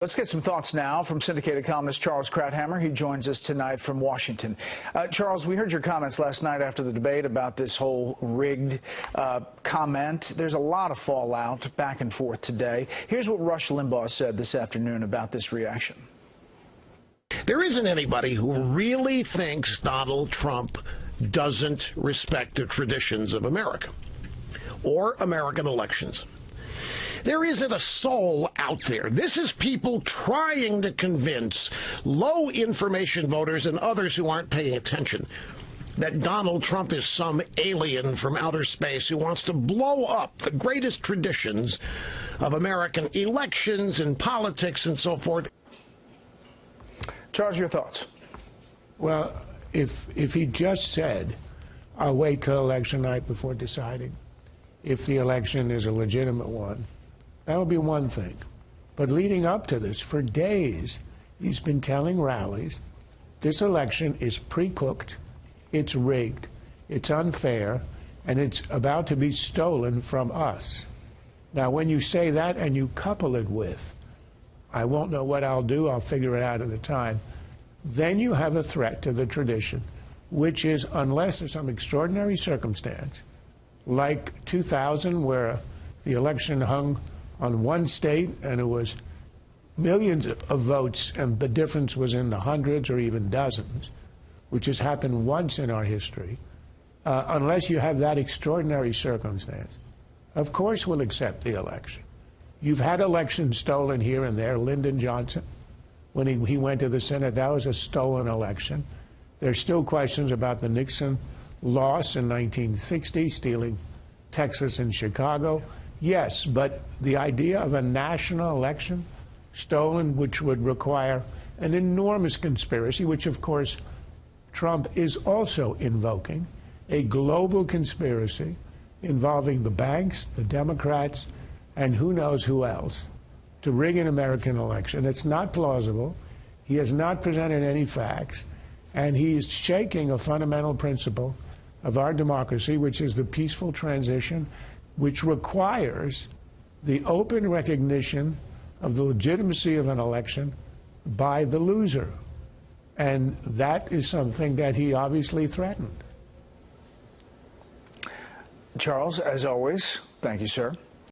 Let's get some thoughts now from syndicated columnist Charles Krauthammer. He joins us tonight from Washington. Charles, we heard your comments last night after the debate about this whole rigged comment. There's a lot of fallout back and forth today. Here's what Rush Limbaugh said this afternoon about this reaction. There isn't anybody who really thinks Donald Trump doesn't respect the traditions of America or American elections. There isn't a soul out there. This is people trying to convince low information voters and others who aren't paying attention that Donald Trump is some alien from outer space who wants to blow up the greatest traditions of American elections and politics and so forth. Charles, your thoughts? Well, if he just said, I'll wait till election night before deciding if the election is a legitimate one, that would be one thing. But leading up to this, for days, he's been telling rallies, this election is pre-cooked, it's rigged, it's unfair, and it's about to be stolen from us. Now, when you say that and you couple it with, I won't know what I'll do, I'll figure it out at the time, then you have a threat to the tradition, which is, unless there's some extraordinary circumstance, like 2000, where the election hung on one state and it was millions of votes and the difference was in the hundreds or even dozens, which has happened once in our history, unless you have that extraordinary circumstance, of course we'll accept the election. You've had elections stolen here and there. Lyndon Johnson, when he went to the Senate, that was a stolen election. There's still questions about the Nixon loss in 1960, stealing Texas and Chicago. Yes, but the idea of a national election stolen, which would require an enormous conspiracy, which of course Trump is also invoking, a global conspiracy involving the banks, the Democrats, and who knows who else, to rig an American election. It's not plausible. He has not presented any facts, and he is shaking a fundamental principle of our democracy, which is the peaceful transition, which requires the open recognition of the legitimacy of an election by the loser. And that is something that he obviously threatened. Charles, as always, thank you, sir.